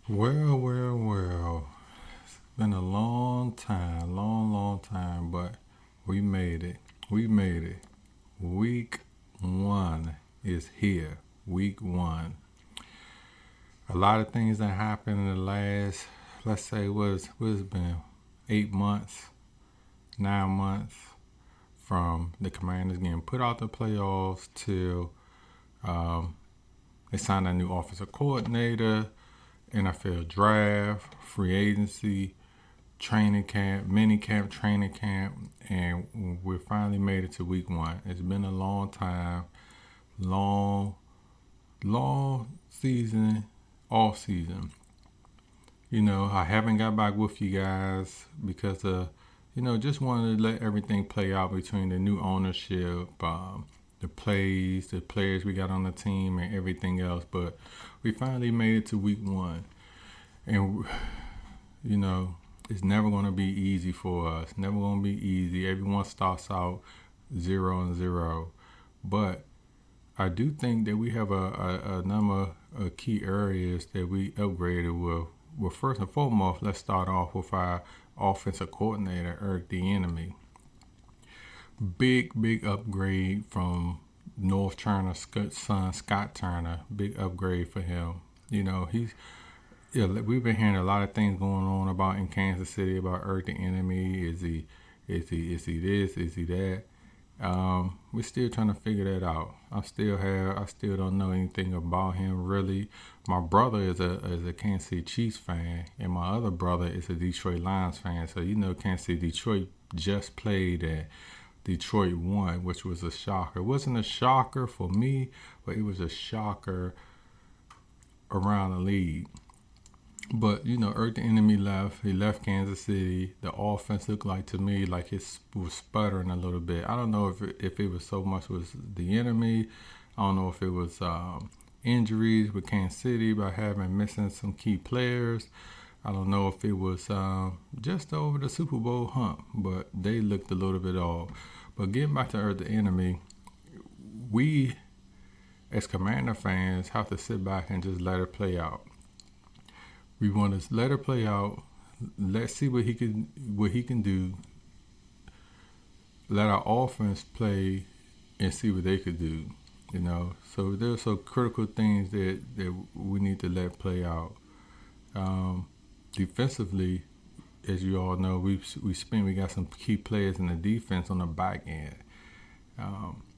Well. It's been a long time, but we made it. We made it. Week one is here. Week one. A lot of things that happened in the last, let's say, what's it been 8 months, 9 months from the Commanders getting put out the playoffs till um, they signed a new offensive coordinator, NFL draft, free agency, training camp, mini camp, training camp, and we finally made it to week one. It's been a long time, long, long season, off season. I haven't got back with you guys because just wanted to let everything play out between the new ownership, the players we got on the team, and everything else. But we finally made it to week one, and you know, it's never going to be easy for us. Never going to be easy. Everyone starts out 0-0, but I do think that we have a number of key areas that we upgraded with. Well, first and foremost, let's start off with our offensive coordinator, Eric Bieniemy. Big upgrade from North Turner's son, Scott Turner. Big upgrade for him. We've been hearing a lot of things going on about in Kansas City about Earth the enemy. Is he this? Is he that? We're still trying to figure that out. I still don't know anything about him really. My brother is a Kansas City Chiefs fan, and my other brother is a Detroit Lions fan. So Kansas City Detroit just played at Detroit won, which was a shocker. It wasn't a shocker for me, but it was a shocker around the league. But Earth the enemy left. He left Kansas City. The offense looked like to me like it was sputtering a little bit. I don't know if it was so much was the enemy. I don't know if it was injuries with Kansas City by having missing some key players. I don't know if it was just over the Super Bowl hump, but they looked a little bit off. But getting back to Earth the enemy, we as Commander fans have to sit back and just let it play out. We want to let it play out. Let's see what he can do. Let our offense play and see what they could do. So there's some critical things that we need to let play out. Defensively, as you all know, we got some key players in the defense on the back end.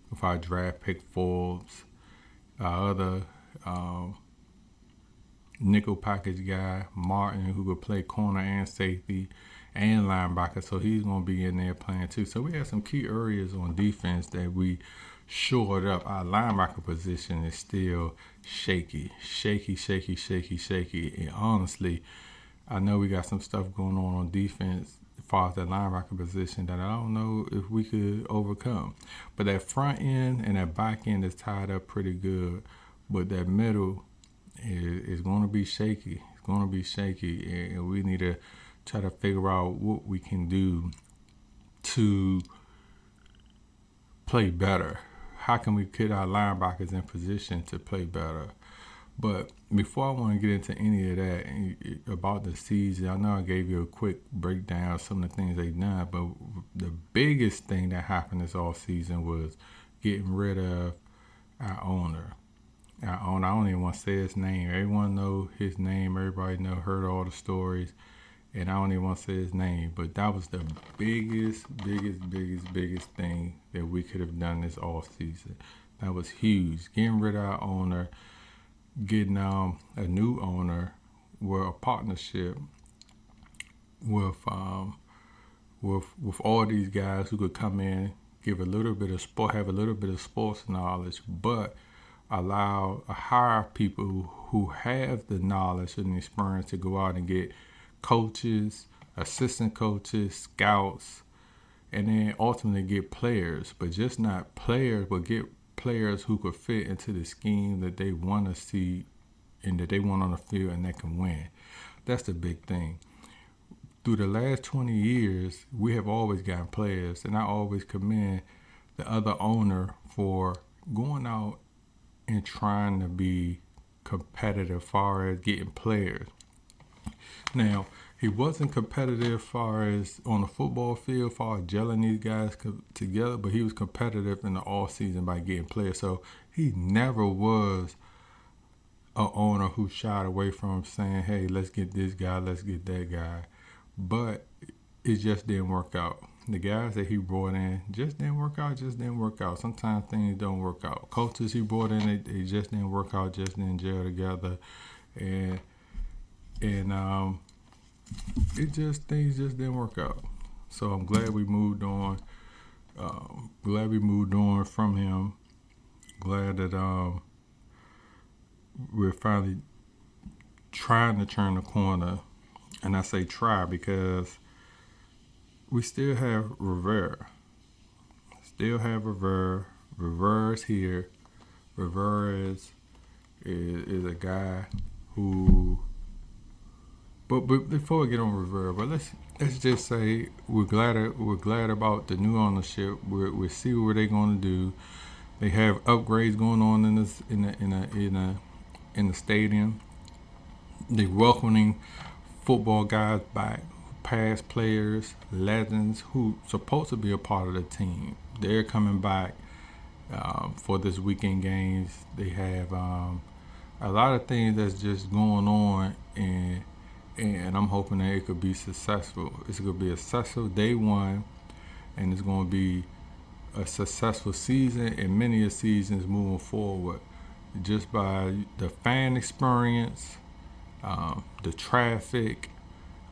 With our draft pick Forbes, our other nickel package guy, Martin, who could play corner and safety and linebacker, so he's going to be in there playing too. So we have some key areas on defense that we shored up. Our linebacker position is still shaky. And honestly, I know we got some stuff going on defense as far as that linebacker position that I don't know if we could overcome. But that front end and that back end is tied up pretty good. But that middle is going to be shaky. It's going to be shaky, and we need to try to figure out what we can do to play better. How can we get our linebackers in position to play better? But before I want to get into any of that about the season, I know I gave you a quick breakdown of some of the things they've done, but the biggest thing that happened this off season was getting rid of our owner. I don't even want to say his name. Everyone know his name. Everybody heard all the stories, and I don't even want to say his name. But that was the biggest thing that we could have done this off season. That was huge. Getting rid of our owner, getting a new owner, with a partnership with all these guys who could come in, give a little bit of sport, have a little bit of sports knowledge, but hire people who have the knowledge and experience to go out and get coaches, assistant coaches, scouts, and then ultimately get players, but just not players, but get players who could fit into the scheme that they want to see and that they want on the field and that can win. That's the big thing. Through the last 20 years, we have always gotten players, and I always commend the other owner for going out and trying to be competitive as far as getting players. Now, he wasn't competitive far as on the football field, far as gelling these guys together, but he was competitive in the off season by getting players. So he never was a owner who shied away from saying, "Hey, let's get this guy, let's get that guy," but it just didn't work out. The guys that he brought in just didn't work out. Just didn't work out. Sometimes things don't work out. Coaches he brought in, they just didn't work out. Just didn't gel together, and and it just things just didn't work out. So I'm glad we moved on. Glad we moved on from him. Glad that we're finally trying to turn the corner. And I say try because we still have Rivera. Still have Rivera. Rivera's here. Rivera is a guy who. But before we get on Rivera, but let's just say we're glad about the new ownership. We see what they're going to do. They have upgrades going on in the stadium. They're welcoming football guys back, past players, legends who supposed to be a part of the team. They're coming back for this weekend games. They have a lot of things that's just going on, and I'm hoping that it could be successful. It's going to be a successful day one, and it's going to be a successful season and many of seasons moving forward, just by the fan experience, the traffic,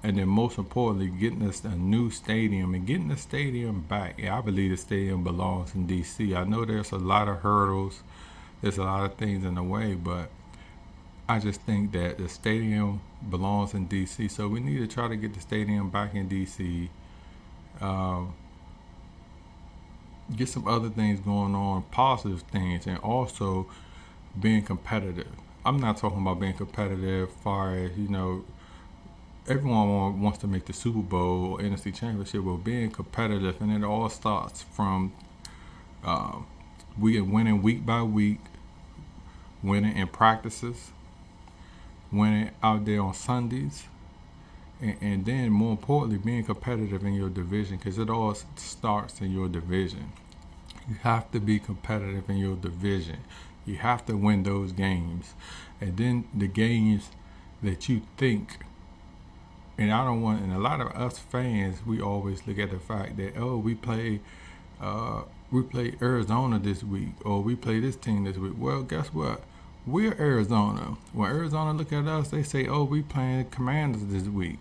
and then most importantly, getting us a new stadium and getting the stadium back. Yeah, I believe the stadium belongs in D.C. I know there's a lot of hurdles, there's a lot of things in the way, but I just think that the stadium belongs in D.C. So we need to try to get the stadium back in D.C. Get some other things going on, positive things, and also being competitive. I'm not talking about being competitive far as, everyone wants to make the Super Bowl or NFC Championship, but being competitive, and it all starts from we are winning week by week, winning in practices, winning out there on Sundays, and then more importantly, being competitive in your division, because it all starts in your division. You have to be competitive in your division. You have to win those games, and then the games that you think. And and a lot of us fans, we always look at the fact that, oh, we play Arizona this week, or we play this team this week. Well, guess what? We're Arizona. When Arizona look at us, they say, oh, we playing Commanders this week.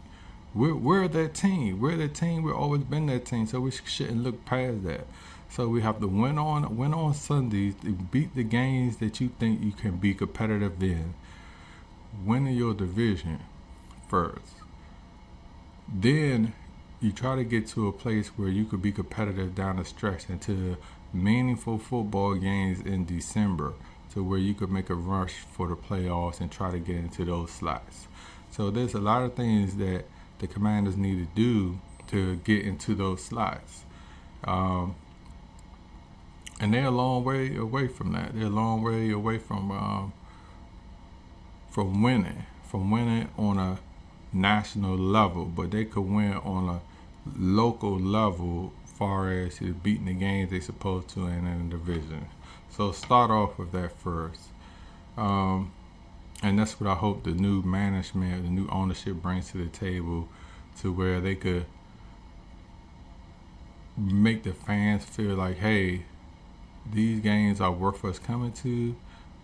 We're that team. We're that team. We've always been that team. So we shouldn't look past that. So we have to win on Sundays to beat the games that you think you can be competitive in. Winning your division first. Then you try to get to a place where you could be competitive down the stretch into meaningful football games in December, to where you could make a rush for the playoffs and try to get into those slots. So there's a lot of things that the Commanders need to do to get into those slots. And they're a long way away from that. They're a long way away from winning on a national level, but they could win on a local level, far as beating the games they supposed to in a division. So start off with that first, and that's what I hope the new management, the new ownership brings to the table, to where they could make the fans feel like, hey, these games are worth us coming to.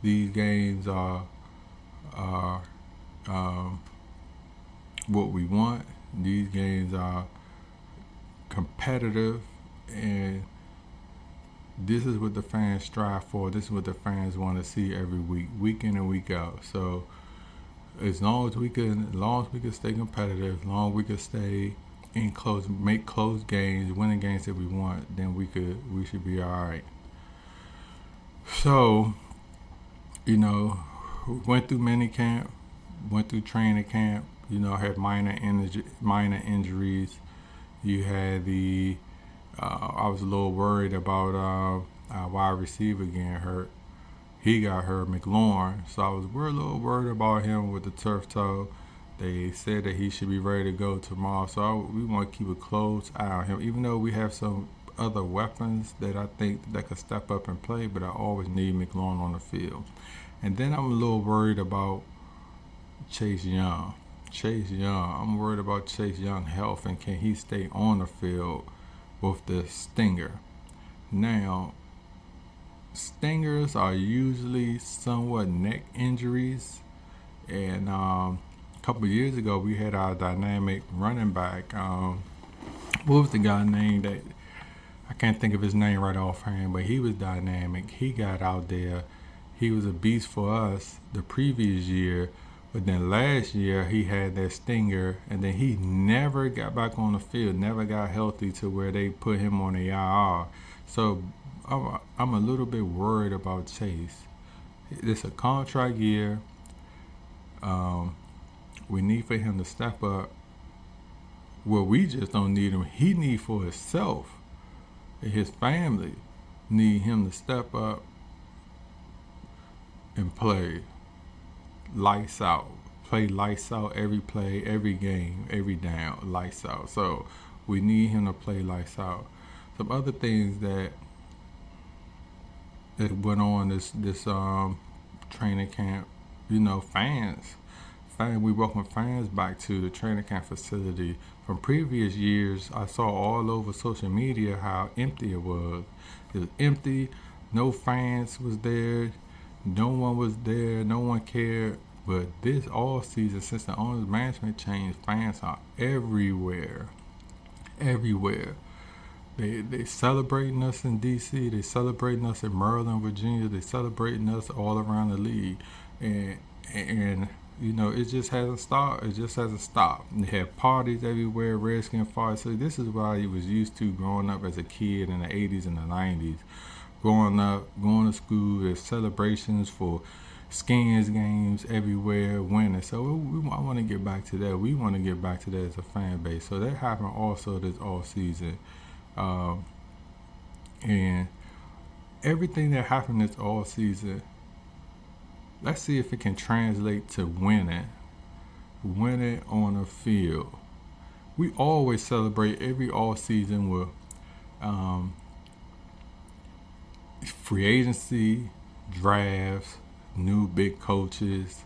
These games are what we want. These games are competitive, and this is what the fans strive for. This is what the fans want to see every week in and week out. So as long as we can stay competitive, as long as we can stay in close, make close games, winning games that we want, then we should be all right. So, went through mini camp, went through training camp. Had minor injuries. You had I was a little worried about our wide receiver getting hurt. He got hurt, McLaurin. So I was a little worried about him with the turf toe. They said that he should be ready to go tomorrow. So we want to keep a close eye on him. Even though we have some other weapons that I think that could step up and play, but I always need McLaurin on the field. And then I'm a little worried about Chase Young. Chase Young. I'm worried about Chase Young health and can he stay on the field with the stinger. Now, stingers are usually somewhat neck injuries, and a couple of years ago we had our dynamic running back. What was the guy named that? I can't think of his name right offhand, but he was dynamic. He got out there. He was a beast for us the previous year, but then last year he had that stinger, and then he never got back on the field, never got healthy to where they put him on the IR. So I'm a little bit worried about Chase. It's a contract year. We need for him to step up. Well, we just don't need him. He need for himself. His family need him to step up and play lights out. Play lights out every play, every game, every down, lights out. So we need him to play lights out. Some other things that went on this training camp, fans. We welcome fans back to the training camp facility. From previous years, I saw all over social media how empty it was. It was empty. No fans was there. No one was there. No one cared. But this all season, since the owner's management changed, fans are everywhere. Everywhere. They celebrating us in DC. They celebrating us in Maryland, Virginia. They celebrating us all around the league, and it just hasn't stopped. It just hasn't stopped. They have parties everywhere, Redskin parties. So this is what I was used to growing up as a kid in the 80s and the 90s. Growing up, going to school, there's celebrations for skins games everywhere, winning. So I want to get back to that. We want to get back to that as a fan base. So that happened also this off season. And everything that happened this all season, let's see if it can translate to winning on the field. We always celebrate every all season with free agency, drafts, new big coaches,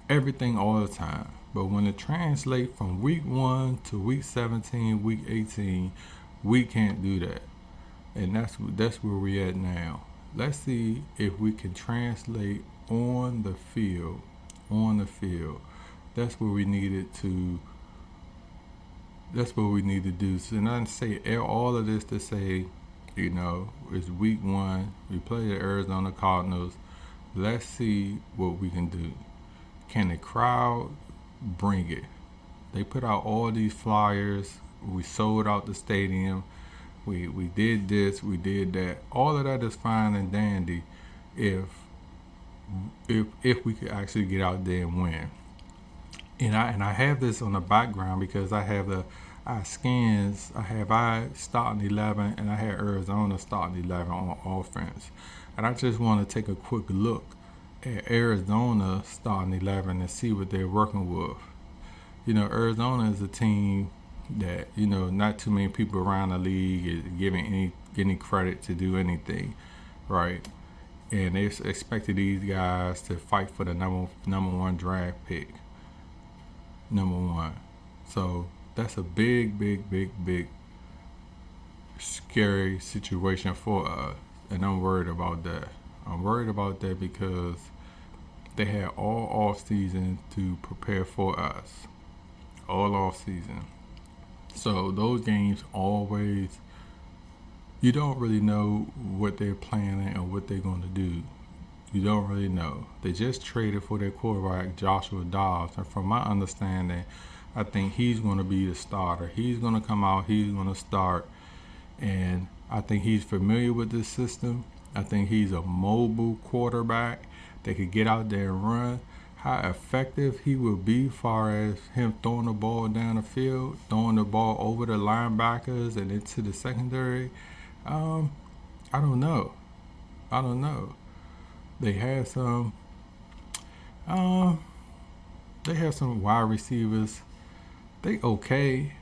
everything all the time. But when it translates from week 1 to week 17, week 18, we can't do that. And that's where we're at now. Let's see if we can translate on the field. On the field. That's what we needed to. That's what we need to do. So, and I say all of this to say, it's week 1. We play the Arizona Cardinals. Let's see what we can do. Can the crowd bring it? They put out all these flyers. We sold out the stadium. We did this, we did that. All of that is fine and dandy if we could actually get out there and win. And I have this on the background because I have our skins. I starting 11 and I had Arizona starting 11 on offense. And I just want to take a quick look at Arizona starting 11 and see what they're working with. Arizona is a team that not too many people around the league is giving any credit to do anything, right? And they expected these guys to fight for the number 1 draft pick, number 1. So that's a big scary situation for us, and I'm worried about that. I'm worried about that because they had all off season to prepare for us, all off season. So those games always, you don't really know what they're planning and what they're going to do. You don't really know. They just traded for their quarterback, Joshua Dobbs. And from my understanding, I think he's going to be the starter. He's going to come out, he's going to start. And I think he's familiar with this system. I think he's a mobile quarterback that could get out there and run. How effective he will be as far as him throwing the ball down the field, throwing the ball over the linebackers and into the secondary, I don't know. They had some They have some wide receivers. They okay,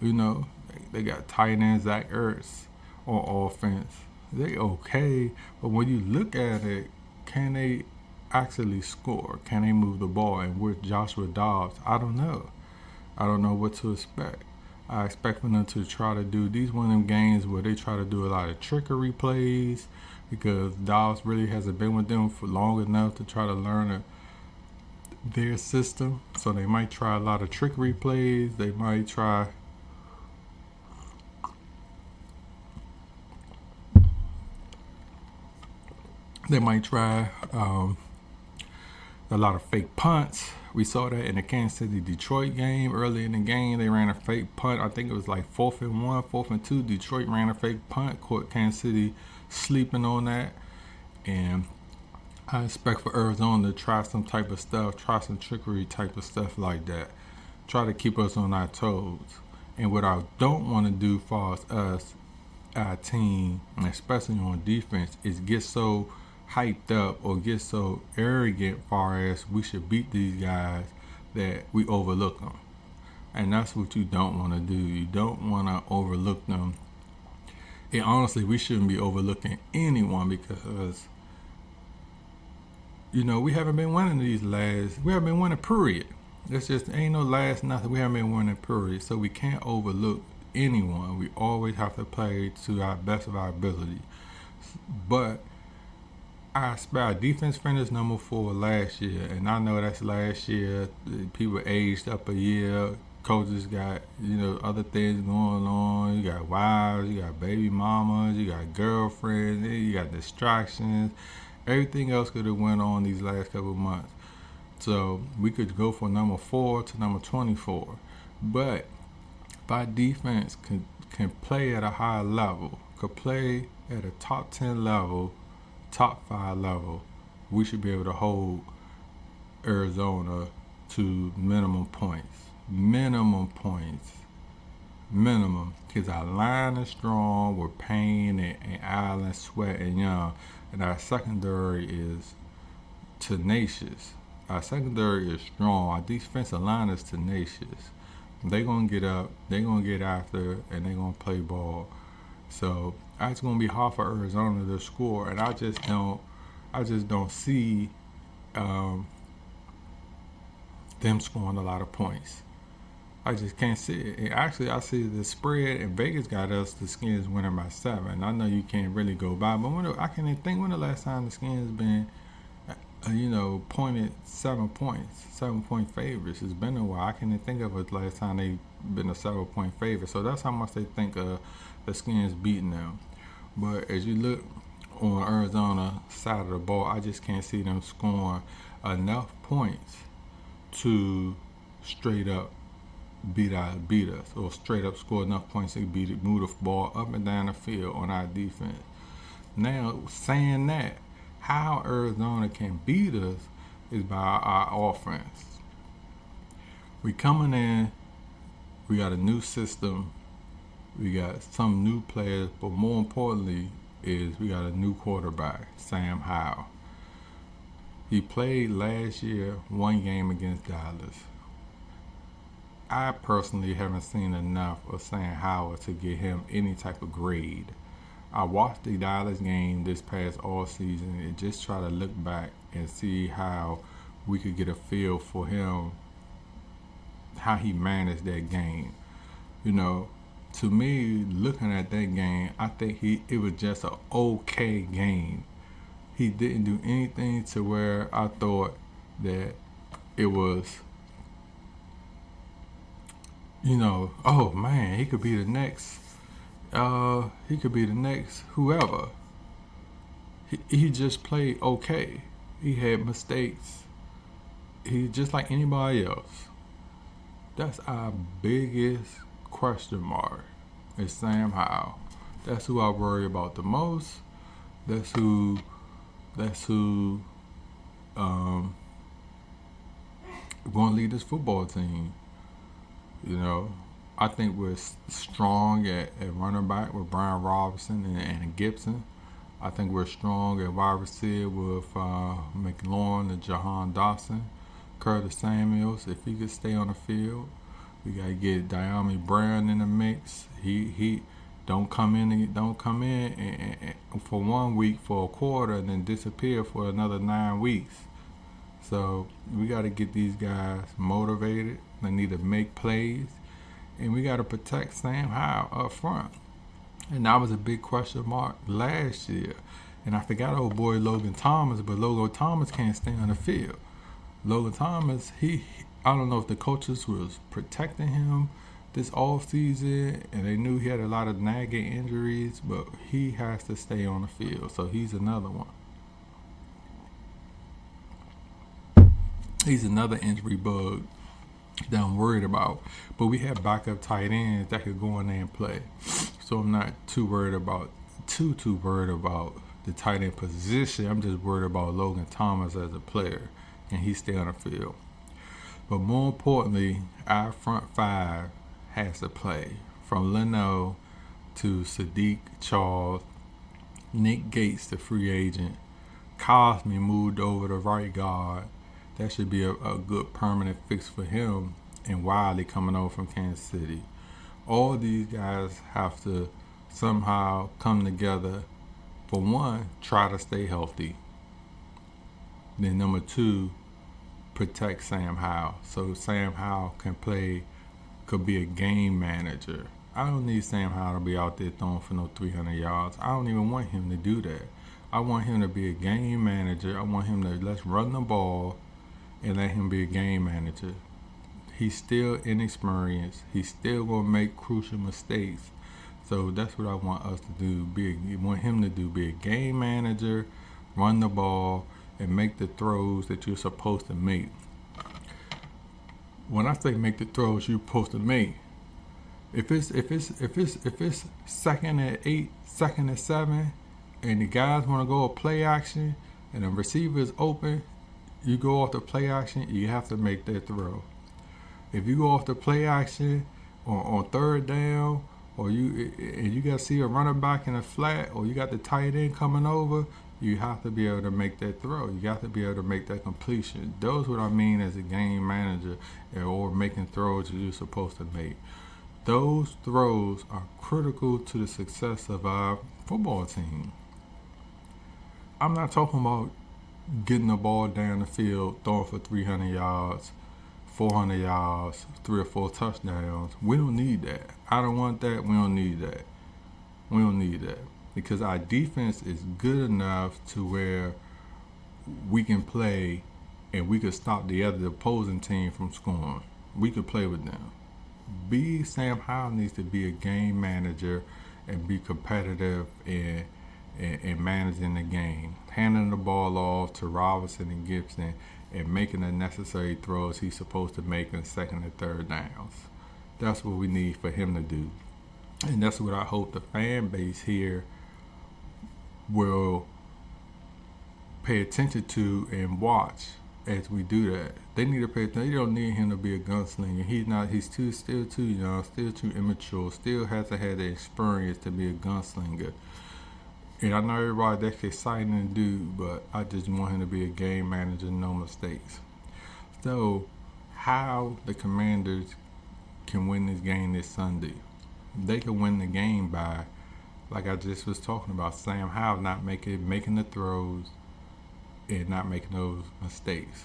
you know. They got tight end Zach Ertz on offense. They okay, but when you look at it, can they actually score? Can they move the ball? And with Joshua Dobbs, I don't know. I don't know what to expect. I expect for them to try to do these one of them games where they try to do a lot of trickery plays because Dobbs really hasn't been with them for long enough to try to learn their system. So they might try a lot of trickery plays. They might try a lot of fake punts. We saw that in the Kansas City Detroit game. Early in the game, they ran a fake punt. I think it was like 4th-and-1, 4th-and-2. Detroit ran a fake punt, caught Kansas City sleeping on that. And I expect for Arizona to try some type of stuff, try some trickery type of stuff like that. Try to keep us on our toes. And what I don't want to do for us, our team, and especially on defense, is get so hyped up or get so arrogant far as we should beat these guys that we overlook them. And that's what you don't want to do. You don't want to overlook them. And honestly, we shouldn't be overlooking anyone because, you know, we haven't been winning we haven't been winning, period. It's just ain't no last nothing. We haven't been winning, period. So we can't overlook anyone. We always have to play to our best of our ability. But I expect our defense finished number 4 last year, and I know that's last year. People aged up a year. Coaches got, you know, other things going on. You got wives, you got baby mamas, you got girlfriends, you got distractions. Everything else could have went on these last couple of months. So we could go from number 4 to number 24. But if our defense can play at a high level, could play at a top 10 level, top 5 level, we should be able to hold Arizona to minimum points. Minimum points. Minimum. Because our line is strong with Payne and Allen, Sweat, and Young. And our secondary is tenacious. Our secondary is strong. Our defensive line is tenacious. They're going to get up, they're going to get after, and they're going to play ball. So it's going to be hard for Arizona to score, and I just don't see them scoring a lot of points. I just can't see it. And actually, I see the spread, and Vegas got us the Skins winning by 7. I know you can't really go by, but I can't even think when the last time the Skins been, pointed 7 points, 7-point favorites. It's been a while. I can't even think of it the last time they been a 7-point favorite. So that's how much they think the Skins beating them. But as you look on Arizona side of the ball, I just can't see them scoring enough points to straight up beat us, or straight up score enough points to move the ball up and down the field on our defense. Now, saying that, how Arizona can beat us is by our offense. We coming in, we got a new system, we got some new players, but more importantly is we got a new quarterback, Sam Howell. He played last year 1 game against Dallas. I personally haven't seen enough of Sam Howell to give him any type of grade. I watched the Dallas game this past all season and just try to look back and see how we could get a feel for him, how he managed that game. You know, to me, looking at that game, I think it was just an okay game. He didn't do anything to where I thought that it was, oh man, he could be the next whoever. He just played okay. He had mistakes. He's just like anybody else. That's our biggest question mark, is Sam Howell. That's who I worry about the most. That's who going to lead this football team. I think we're strong at running back with Brian Robinson and Gibson. I think we're strong at wide receiver with McLaurin and Jahan Dawson. Curtis Samuels, if he could stay on the field. We gotta get Diami Brown in the mix. He don't come in and for 1 week for a quarter and then disappear for another 9 weeks. So we gotta get these guys motivated. They need to make plays, and we gotta protect Sam Howell up front. And that was a big question mark last year. And I forgot old boy Logan Thomas, but Logan Thomas can't stay on the field. Logan Thomas, I don't know if the coaches was protecting him this off season and they knew he had a lot of nagging injuries, but he has to stay on the field. So he's another one. He's another injury bug that I'm worried about. But we have backup tight ends that could go in there and play. So I'm not too worried about the tight end position. I'm just worried about Logan Thomas as a player, and he stay on the field. But more importantly, our front five has to play. From Leno to Sadiq Charles, Nick Gates, the free agent, Cosme moved over to right guard. That should be a good permanent fix for him, and Wiley coming over from Kansas City. All these guys have to somehow come together. For one, try to stay healthy. Then number two, protect Sam Howell. So Sam Howell could be a game manager. I don't need Sam Howell to be out there throwing for no 300 yards. I don't even want him to do that. I want him to be a game manager. I want him to let's run the ball and let him be a game manager. He's still inexperienced. He's still gonna make crucial mistakes. So that's what I want us to do. Want him to do. Be a game manager, run the ball, and make the throws that you're supposed to make. When I say make the throws you're supposed to make, if it's 2nd and 8, 2nd and 7, and the guys want to go a play action, and the receiver is open, you go off the play action. You have to make that throw. If you go off the play action on 3rd down, or you got to see a running back in a flat, or you got the tight end coming over, you have to be able to make that throw. You got to be able to make that completion. Those what I mean as a game manager, or making throws that you're supposed to make. Those throws are critical to the success of our football team. I'm not talking about getting the ball down the field, throwing for 300 yards, 400 yards, 3 or 4 touchdowns. We don't need that. I don't want that. We don't need that. We don't need that. Because our defense is good enough to where we can play and we could stop the opposing team from scoring. We could play with them. Sam Howell needs to be a game manager and be competitive in managing the game, handing the ball off to Robinson and Gibson and making the necessary throws he's supposed to make in 2nd and 3rd downs. That's what we need for him to do. And that's what I hope the fan base here will pay attention to and watch as we do that. They need to pay attention. They don't need him to be a gunslinger. He's still too young, still too immature, still hasn't had the experience to be a gunslinger. And I know everybody that's exciting to do, but I just want him to be a game manager, no mistakes. So, how the Commanders can win this game this Sunday? They can win the game by, like I just was talking about, Sam Howell not making the throws and not making those mistakes.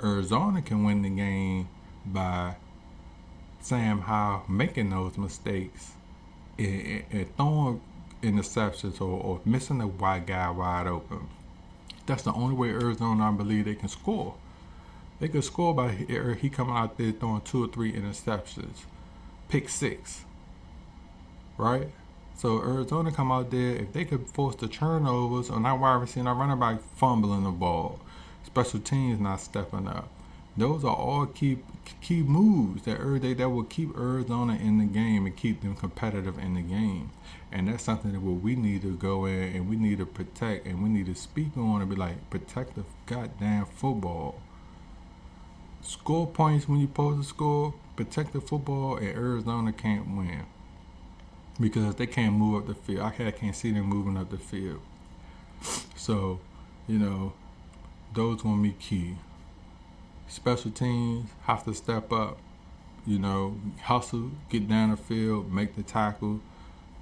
Arizona can win the game by Sam Howell making those mistakes and throwing interceptions or missing the wide guy wide open. That's the only way Arizona, I believe, they can score. They could score by he coming out there throwing 2 or 3 interceptions, pick 6, right? So Arizona come out there, if they could force the turnovers on that wide receiver, not running back fumbling the ball, special teams not stepping up. Those are all key moves that will keep Arizona in the game and keep them competitive in the game. And that's something that we need to go in and we need to protect and we need to speak on and be like, protect the goddamn football. Score points when you're supposed to score, protect the football, and Arizona can't win. Because they can't move up the field. I can't see them moving up the field. So, those gonna be key. Special teams have to step up. You know, hustle, get down the field, make the tackle.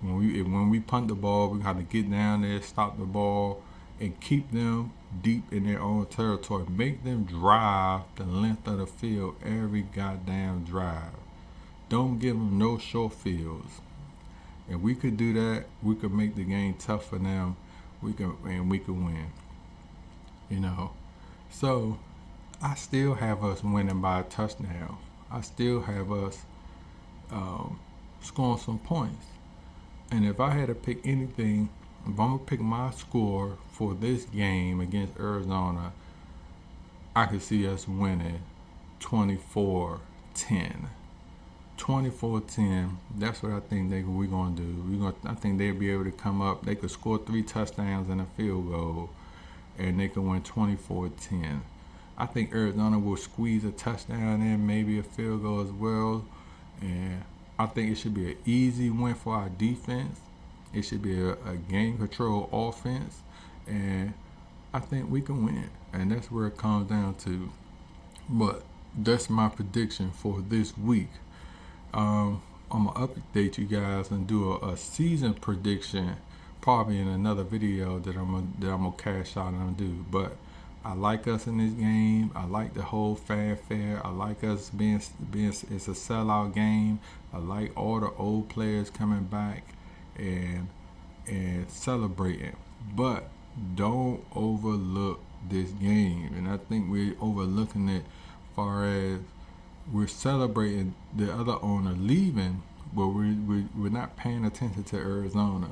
When we punt the ball, we have to get down there, stop the ball, and keep them deep in their own territory. Make them drive the length of the field every goddamn drive. Don't give them no short fields. If we could do that, we could make the game tough for them. We could win. You know, so I still have us winning by a touchdown. I still have us scoring some points. And if I had to pick anything, if I'm gonna pick my score for this game against Arizona, I could see us winning 24-10. 24-10. That's what I think we're gonna do. I think they'll be able to come up. They could score 3 touchdowns and a field goal, and they could win 24-10. I think Arizona will squeeze a touchdown in, maybe a field goal as well, and I think it should be an easy win for our defense. It should be a game control offense, and I think we can win. And that's where it comes down to. But that's my prediction for this week. I'm gonna update you guys and do a season prediction, probably in another video that I'm gonna cash out and do. But I like us in this game. I like the whole fanfare. I like us being it's a sellout game. I like all the old players coming back and celebrating. But don't overlook this game. And I think we're overlooking it far as we're celebrating the other owner leaving, but we're not paying attention to Arizona.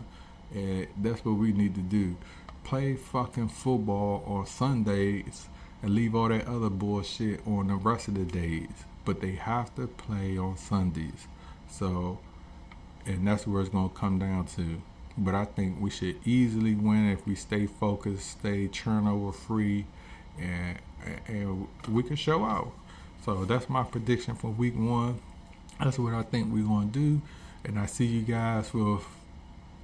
And that's what we need to do. Play fucking football on Sundays and leave all that other bullshit on the rest of the days. But they have to play on Sundays. So, and that's where it's going to come down to. But I think we should easily win if we stay focused, stay turnover free, and we can show out. So that's my prediction for week 1. That's what I think we're going to do. And I see you guys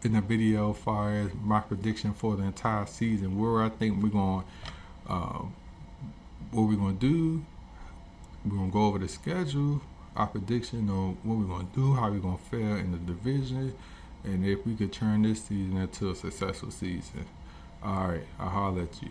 in the video as far as my prediction for the entire season, where I think we're going, what we're going to do. We're going to go over the schedule, our prediction on what we're going to do, how we're going to fare in the division, and if we could turn this season into a successful season. All right, I'll holler at you.